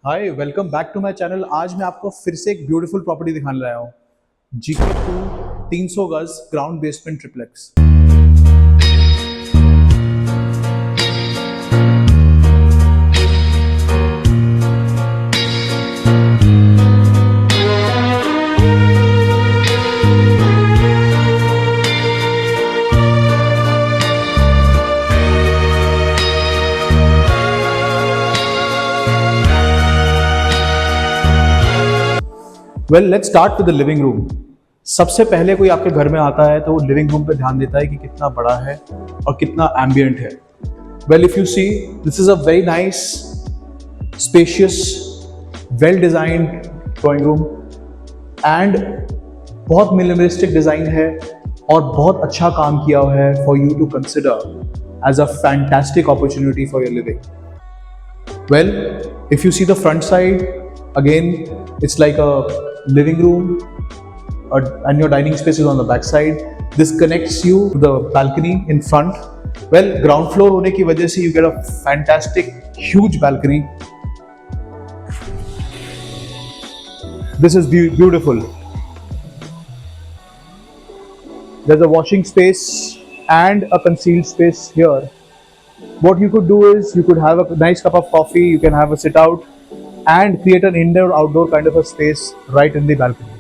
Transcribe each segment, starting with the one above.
Hi welcome back to my channel. आज मैं आपको फिर से एक ब्यूटीफुल प्रॉपर्टी दिखाने लाया हूँ। GK2 300 गज ground basement triplex. Well let's start with the living room. सबसे पहले कोई आपके घर में आता है तो वो लिविंग रूम पे ध्यान देता है कि कितना बड़ा है और कितना एम्बियंट है। Well if you see this is a very nice spacious well designed drawing room and बहुत मिनिमलिस्टिक डिजाइन है और बहुत अच्छा काम किया हुआ है for you to consider as a fantastic opportunity for your living. Well, if you see the front side, again, it's like a living room and your dining space is on the back side. This connects you to the balcony in front. Well, ground floor होने की वजह से you get a fantastic, huge balcony. This is beautiful. There's a washing space and a concealed space here. What you could do is you could have a nice cup of coffee, you can have a sit out and create an indoor outdoor kind of a space right in the balcony.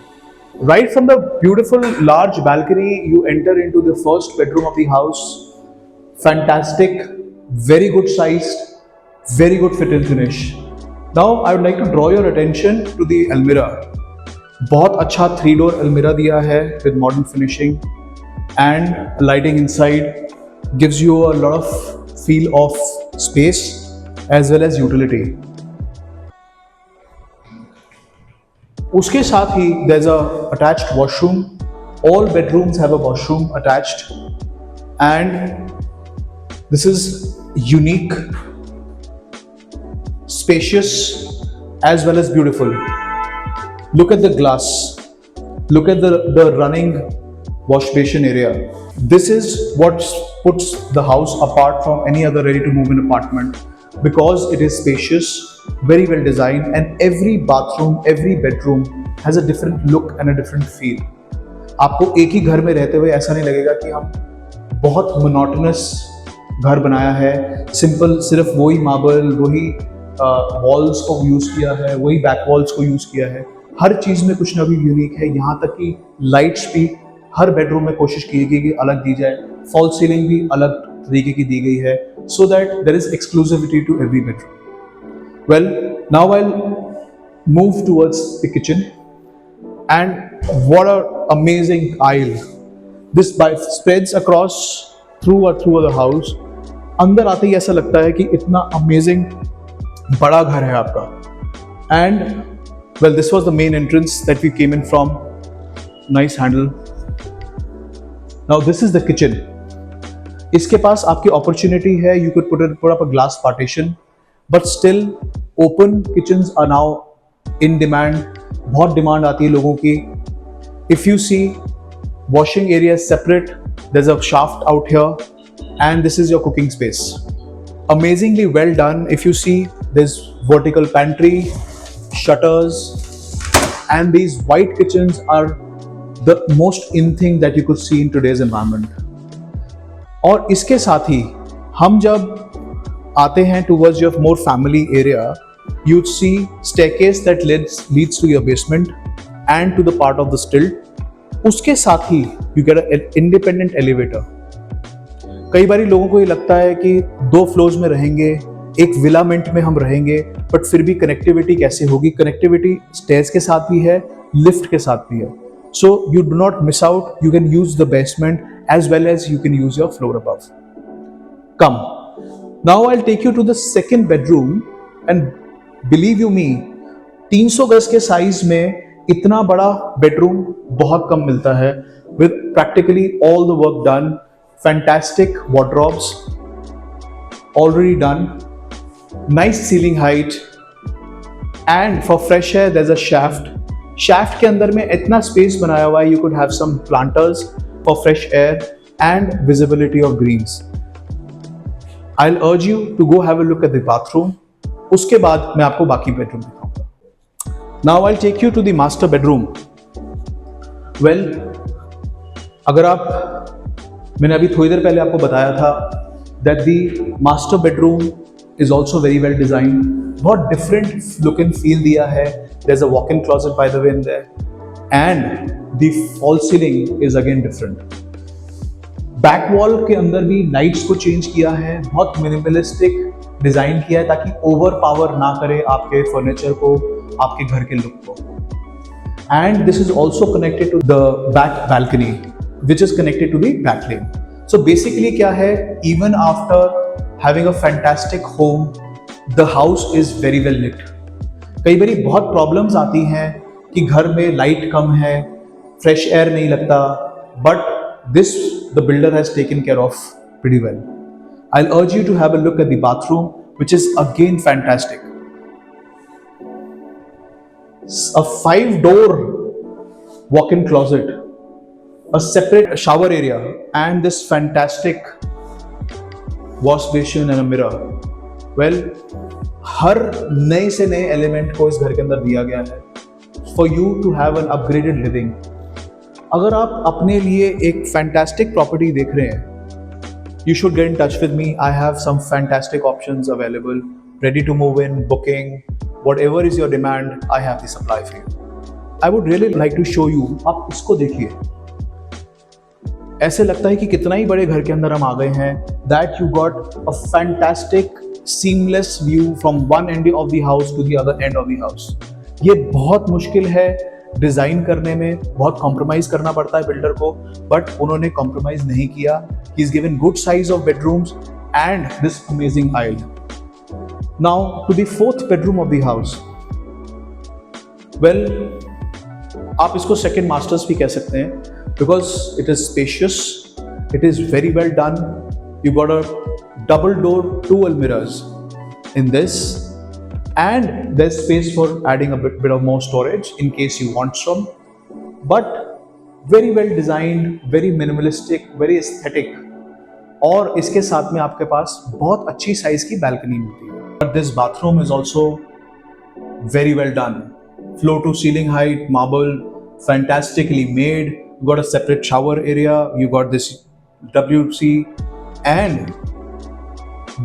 Right from the beautiful large balcony you enter into the first bedroom of the house. Fantastic, very good sized, very good fit and finish. Now I would like to draw your attention to the almirah. बहुत अच्छा 3-door almirah दिया है with modern finishing and lighting inside gives you a lot of feel of space as well as utility. उसके साथ ही there's a attached washroom. All bedrooms have a washroom attached and this is unique, spacious as well as beautiful. Look at the glass. Look at the running wash basin area. This is what puts the house apart from any other ready to move in apartment because it is spacious, very well designed and every bathroom, every bedroom has a different look and a different feel. आपको एक ही घर में रहते हुए ऐसा नहीं लगेगा कि हम बहुत मोनोटोनस घर बनाया है, सिंपल सिर्फ वही मार्बल, वही वॉल्स को यूज़ किया है, वही बैक वॉल्स को यूज़ किया है। हर चीज़ में कुछ ना कुछ यूनिक है। यहाँ तक कि लाइट्स भी हर बेडरूम में कोशिश की गई कि अलग दी जाए, फॉल सीलिंग भी अलग तरीके की दी गई है so that there is exclusivity to every bedroom. Well now I move towards the kitchen and what a amazing aisle this spreads across through the house. अंदर आते ही ऐसा लगता है कि इतना अमेजिंग बड़ा घर है आपका। And well this was the main entrance that we came in from. Nice handle. Now this is the kitchen. इसके पास आपकी opportunity है, you could put up a glass partition, but still open kitchens are now in demand. बहुत demand आती है लोगों की। If you see washing area is separate, there's a shaft out here, and this is your cooking space. Amazingly well done. If you see, there's vertical pantry, shutters, and these white kitchens are the most in thing that you could see in today's environment. और इसके साथ ही हम जब आते हैं towards your more family area, you'd see staircase that leads to your basement and to the part of the stilt. उसके साथ ही you get an independent elevator. कई बारी लोगों को ये लगता है कि 2 फ्लोर्स में रहेंगे, एक विलामेंट में हम रहेंगे, बट फिर भी कनेक्टिविटी कैसे होगी? कनेक्टिविटी स्टेयर्स के साथ भी है, लिफ्ट के साथ भी है. So you do not miss out. You can use the basement as well as you can use your floor above. Come. Now I'll take you to the second bedroom and believe you me, 300 गज के size में इतना बड़ा bedroom बहुत कम मिलता है with practically all the work done. Fantastic wardrobes already done. Nice ceiling height and for fresh air there's a shaft. Shaft के अंदर में इतना स्पेस बनाया हुआ है, you could have some planters for fresh air and visibility of greens. I will urge you to go have a look at the bathroom. उसके बाद मैं आपको बाकी बेडरूम दिखाऊंगा। Now I'll take you to the master bedroom. Well, अगर आप, मैंने अभी थोड़ी देर पहले आपको बताया था that the master bedroom is also very well designed. बहुत different look and feel दिया है. There's a walk-in closet by the way in there, and the false ceiling is again different. Back wall के अंदर भी lights को change किया है, बहुत मिनिमलिस्टिक डिजाइन किया है ताकि ओवर पावर ना करे आपके फर्नीचर को, आपके घर के लुक को. And this is also connected to the back balcony which is connected to the back lane. So basically क्या है, even after having a fantastic home, the house is very well lit. कई बार बहुत problems आती हैं कि घर में लाइट कम है, फ्रेश एयर नहीं लगता, but this the builder has taken care of pretty well. I'll urge you to have a look at the bathroom, which is again fantastic. A 5-door walk-in closet, a separate shower area, and this fantastic wash basin and a mirror. Well, हर नए से नए element को इस घर के अंदर दिया गया है for you to have an upgraded living. अगर आप अपने लिए एक फैंटास्टिक प्रॉपर्टी देख रहे हैं, you should get in touch with me. I have some fantastic options available, ready to move in, booking, whatever is your demand, I have the supply for you. I would really like to show you. आप इसको देखिए, ऐसे लगता है कि कितना ही बड़े घर के अंदर हम आ गए हैं. That you got a fantastic seamless view from one end of the house to the other end of the house. ये बहुत मुश्किल है डिजाइन करने में, बहुत कॉम्प्रोमाइज करना पड़ता है बिल्डर को, बट उन्होंने कॉम्प्रोमाइज नहीं किया. He is given good size of bedrooms and this amazing aisle. Now to the fourth bedroom of the house. Well, आप इसको सेकंड मास्टर्स भी कह सकते हैं because it is spacious, it is very well done. You got a double door dual mirrors in this. And there's space for adding a bit of more storage in case you want some. But very well designed, very minimalistic, very aesthetic. और इसके साथ में आपके पास बहुत अच्छी size की balcony मिलती है. But this bathroom is also very well done. Floor to ceiling height, marble, fantastically made. You got a separate shower area. You got this WC, and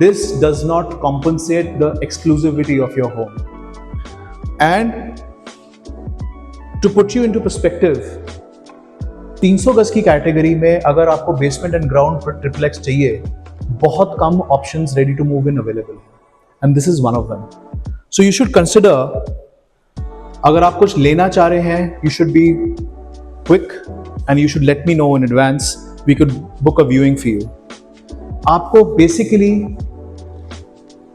this does not compensate the exclusivity of your home. And to put you into perspective, 300 गज की category में अगर आपको basement and ground पर triplex चाहिए, बहुत कम options ready to move in available है, and this is one of them. So you should consider, अगर आप कुछ लेना चाह रहे हैं, you should be quick and you should let me know in advance. We could book a viewing for you. आपको basically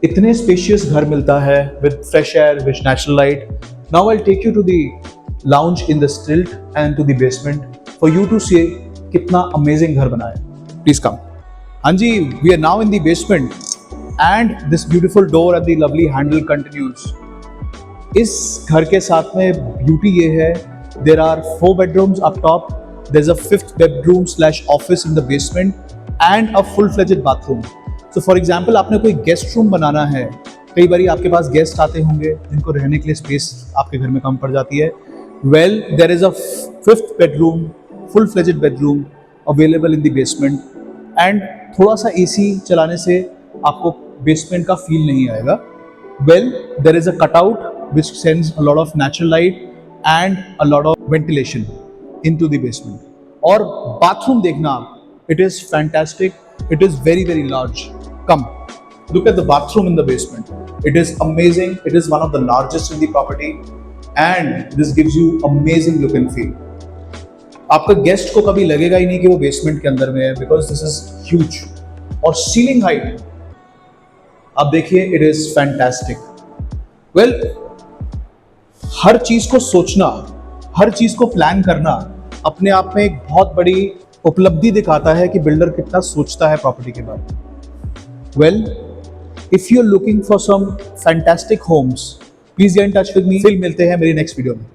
इतने स्पेशियस घर मिलता है with fresh air, with natural light. Now I take you to the lounge in the stilt and to the basement for you to see कितना amazing घर बना है. Please come. हाँ जी, we are now in the basement and this beautiful door and the lovely handle continues. इस घर के साथ में ब्यूटी ये है, there are 4 bedrooms up top. There's a 5th bedroom/office in the basement and a full-fledged bathroom. So for example, आपने कोई guest room बनाना है, कई बार आपके पास गेस्ट आते होंगे जिनको रहने के लिए स्पेस आपके घर में कम पड़ जाती है. Well, there is a 5th bedroom, full-fledged bedroom available in the basement, and थोड़ा सा AC चलाने से आपको बेसमेंट का फील नहीं आएगा. Well, there is a cutout which sends a lot of natural light and a lot of ventilation into the basement. और bathroom देखना आप, it is fantastic, it is very very large. Come, look at the bathroom in the basement. It is amazing, it is one of the largest in the property, and this gives you amazing look and feel. आपका guest को कभी लगेगा ही नहीं कि वो basement के अंदर में है, because this is huge. और सीलिंग हाइट आप देखिए, it is fantastic. Well, हर चीज को सोचना, हर चीज को प्लान करना अपने आप में एक बहुत बड़ी उपलब्धि दिखाता है कि बिल्डर कितना सोचता है प्रॉपर्टी के बारे में. Well, if you're looking for some fantastic homes, please get in touch with me. फिर मिलते हैं मेरी नेक्स्ट वीडियो में.